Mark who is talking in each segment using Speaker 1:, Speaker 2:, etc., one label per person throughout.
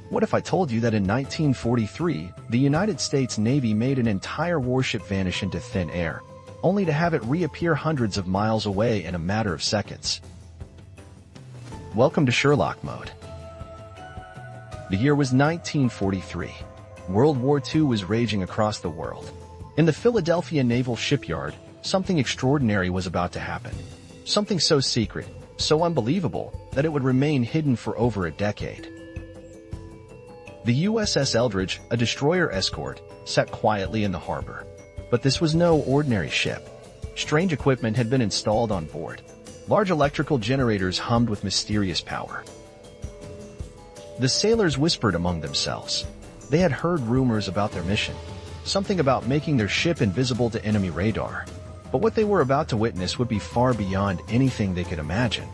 Speaker 1: What if I told you that in 1943, the United States Navy made an entire warship vanish into thin air, only to have it reappear hundreds of miles away in a matter of seconds? Welcome to SherlockMode. The year was 1943. World War II was raging across the world. In the Philadelphia Naval Shipyard, something extraordinary was about to happen. Something so secret, so unbelievable, that it would remain hidden for over a decade. The USS Eldridge, a destroyer escort, sat quietly in the harbor. But this was no ordinary ship. Strange equipment had been installed on board. Large electrical generators hummed with mysterious power. The sailors whispered among themselves. They had heard rumors about their mission, something about making their ship invisible to enemy radar. But what they were about to witness would be far beyond anything they could imagine.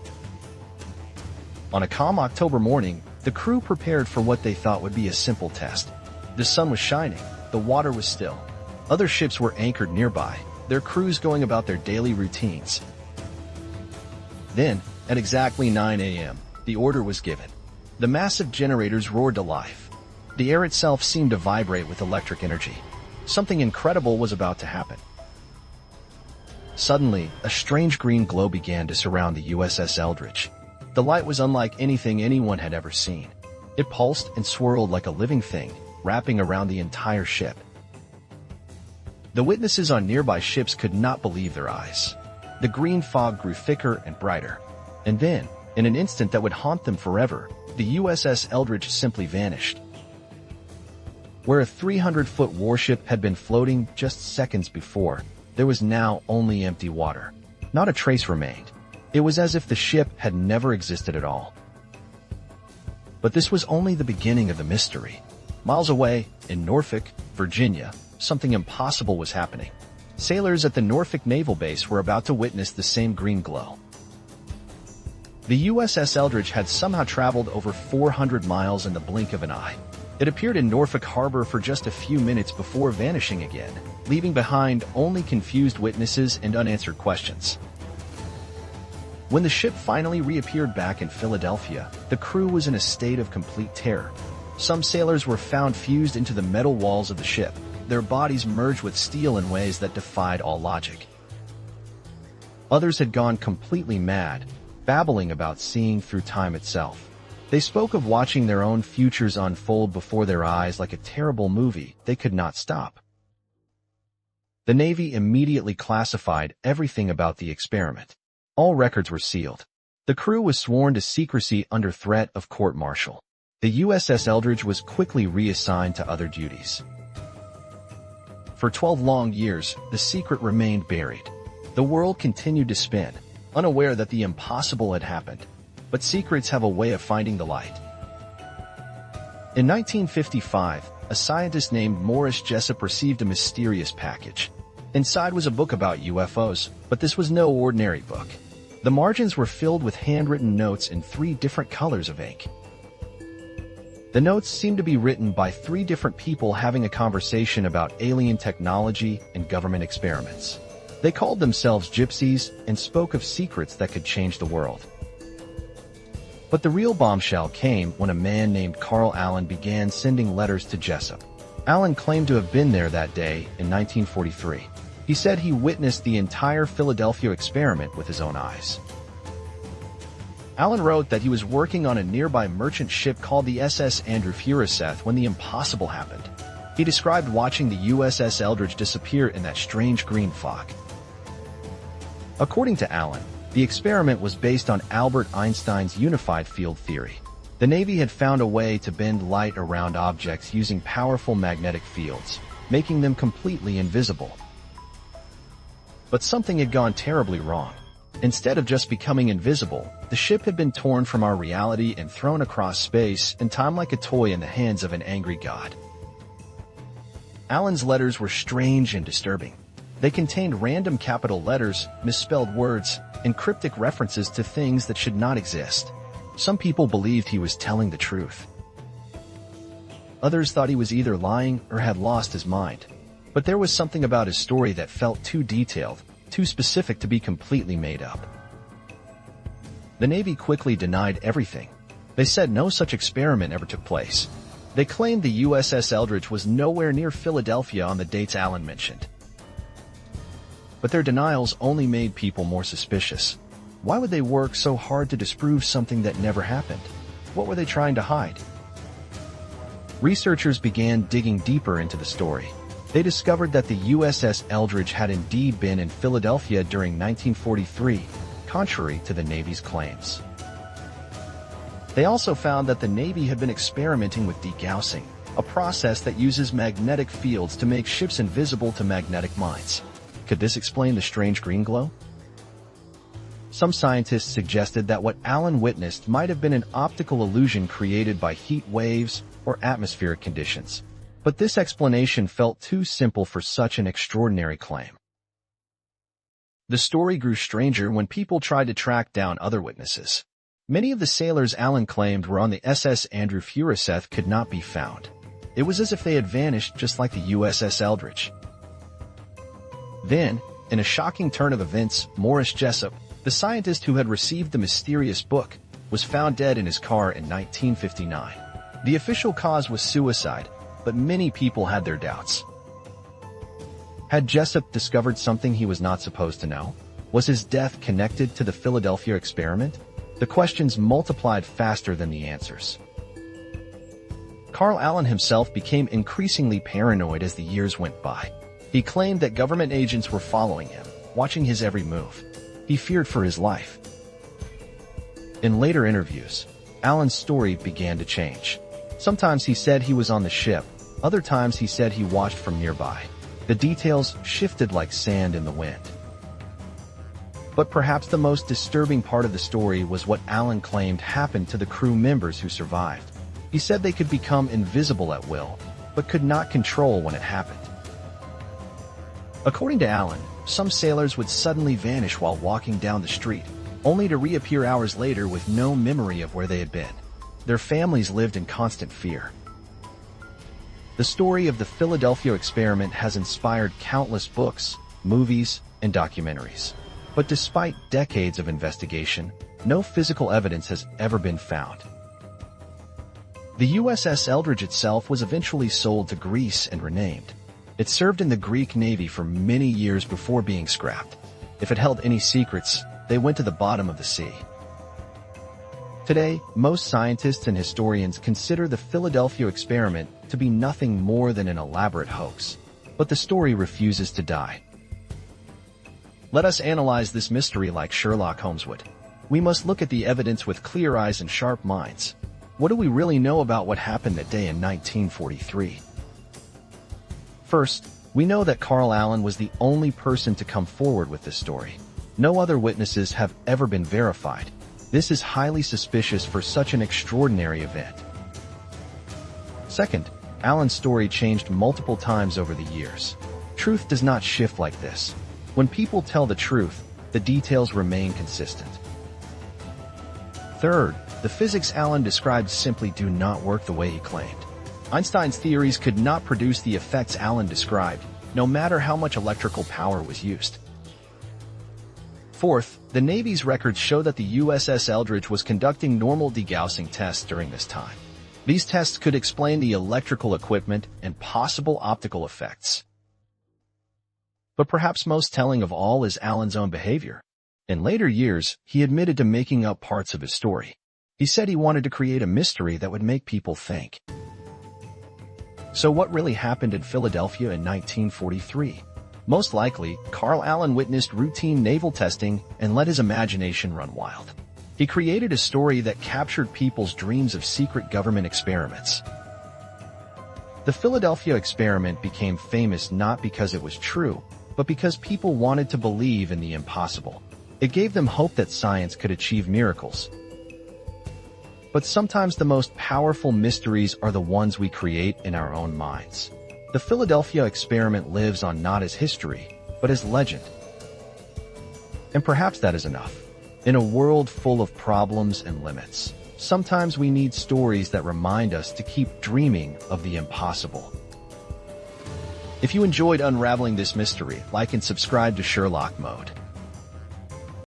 Speaker 1: On a calm October morning, the crew prepared for what they thought would be a simple test. The sun was shining, the water was still. Other ships were anchored nearby, their crews going about their daily routines. Then, at exactly 9 a.m., the order was given. The massive generators roared to life. The air itself seemed to vibrate with electric energy. Something incredible was about to happen. Suddenly, a strange green glow began to surround the USS Eldridge. The light was unlike anything anyone had ever seen. It pulsed and swirled like a living thing, wrapping around the entire ship. The witnesses on nearby ships could not believe their eyes. The green fog grew thicker and brighter. And then, in an instant that would haunt them forever, the USS Eldridge simply vanished. Where a 300-foot warship had been floating just seconds before, there was now only empty water. Not a trace remained. It was as if the ship had never existed at all. But this was only the beginning of the mystery. Miles away, in Norfolk, Virginia, something impossible was happening. Sailors at the Norfolk Naval Base were about to witness the same green glow. The USS Eldridge had somehow traveled over 400 miles in the blink of an eye. It appeared in Norfolk Harbor for just a few minutes before vanishing again, leaving behind only confused witnesses and unanswered questions. When the ship finally reappeared back in Philadelphia, the crew was in a state of complete terror. Some sailors were found fused into the metal walls of the ship, their bodies merged with steel in ways that defied all logic. Others had gone completely mad, babbling about seeing through time itself. They spoke of watching their own futures unfold before their eyes like a terrible movie they could not stop. The Navy immediately classified everything about the experiment. All records were sealed. The crew was sworn to secrecy under threat of court-martial. The USS Eldridge was quickly reassigned to other duties. For 12 long years, the secret remained buried. The world continued to spin, unaware that the impossible had happened. But secrets have a way of finding the light. In 1955, a scientist named Morris Jessup received a mysterious package. Inside was a book about UFOs, but this was no ordinary book. The margins were filled with handwritten notes in 3 different colors of ink. The notes seemed to be written by 3 different people having a conversation about alien technology and government experiments. They called themselves gypsies and spoke of secrets that could change the world. But the real bombshell came when a man named Carl Allen began sending letters to Jessup. Allen claimed to have been there that day in 1943. He said he witnessed the entire Philadelphia experiment with his own eyes. Allen wrote that he was working on a nearby merchant ship called the SS Andrew Furuseth when the impossible happened. He described watching the USS Eldridge disappear in that strange green fog. According to Allen, the experiment was based on Albert Einstein's unified field theory. The Navy had found a way to bend light around objects using powerful magnetic fields, making them completely invisible. But something had gone terribly wrong. Instead of just becoming invisible, the ship had been torn from our reality and thrown across space and time like a toy in the hands of an angry god. Allen's letters were strange and disturbing. They contained random capital letters, misspelled words, and cryptic references to things that should not exist. Some people believed he was telling the truth. Others thought he was either lying or had lost his mind. But there was something about his story that felt too detailed, too specific to be completely made up. The Navy quickly denied everything. They said no such experiment ever took place. They claimed the USS Eldridge was nowhere near Philadelphia on the dates Allen mentioned. But their denials only made people more suspicious. Why would they work so hard to disprove something that never happened? What were they trying to hide? Researchers began digging deeper into the story. They discovered that the USS Eldridge had indeed been in Philadelphia during 1943, contrary to the Navy's claims. They also found that the Navy had been experimenting with degaussing, a process that uses magnetic fields to make ships invisible to magnetic mines. Could this explain the strange green glow? Some scientists suggested that what Allen witnessed might have been an optical illusion created by heat waves or atmospheric conditions. But this explanation felt too simple for such an extraordinary claim. The story grew stranger when people tried to track down other witnesses. Many of the sailors Allen claimed were on the SS Andrew Furuseth could not be found. It was as if they had vanished just like the USS Eldridge. Then, in a shocking turn of events, Morris Jessup, the scientist who had received the mysterious book, was found dead in his car in 1959. The official cause was suicide, but many people had their doubts. Had Jessup discovered something he was not supposed to know? Was his death connected to the Philadelphia experiment? The questions multiplied faster than the answers. Carl Allen himself became increasingly paranoid as the years went by. He claimed that government agents were following him, watching his every move. He feared for his life. In later interviews, Allen's story began to change. Sometimes he said he was on the ship, other times he said he watched from nearby. The details shifted like sand in the wind. But perhaps the most disturbing part of the story was what Allen claimed happened to the crew members who survived. He said they could become invisible at will, but could not control when it happened. According to Allen, some sailors would suddenly vanish while walking down the street, only to reappear hours later with no memory of where they had been. Their families lived in constant fear. The story of the Philadelphia experiment has inspired countless books, movies, and documentaries. But despite decades of investigation, no physical evidence has ever been found. The USS Eldridge itself was eventually sold to Greece and renamed. It served in the Greek Navy for many years before being scrapped. If it held any secrets, they went to the bottom of the sea. Today, most scientists and historians consider the Philadelphia experiment to be nothing more than an elaborate hoax. But the story refuses to die. Let us analyze this mystery like Sherlock Holmes would. We must look at the evidence with clear eyes and sharp minds. What do we really know about what happened that day in 1943? First, we know that Carl Allen was the only person to come forward with this story. No other witnesses have ever been verified. This is highly suspicious for such an extraordinary event. Second, Allen's story changed multiple times over the years. Truth does not shift like this. When people tell the truth, the details remain consistent. Third, the physics Allen described simply do not work the way he claimed. Einstein's theories could not produce the effects Allen described, no matter how much electrical power was used. Fourth, the Navy's records show that the USS Eldridge was conducting normal degaussing tests during this time. These tests could explain the electrical equipment and possible optical effects. But perhaps most telling of all is Allen's own behavior. In later years, he admitted to making up parts of his story. He said he wanted to create a mystery that would make people think. So what really happened in Philadelphia in 1943? Most likely, Carl Allen witnessed routine naval testing and let his imagination run wild. He created a story that captured people's dreams of secret government experiments. The Philadelphia experiment became famous not because it was true, but because people wanted to believe in the impossible. It gave them hope that science could achieve miracles. But sometimes the most powerful mysteries are the ones we create in our own minds. The Philadelphia experiment lives on not as history, but as legend. And perhaps that is enough. In a world full of problems and limits, sometimes we need stories that remind us to keep dreaming of the impossible. If you enjoyed unraveling this mystery, like and subscribe to Sherlock Mode.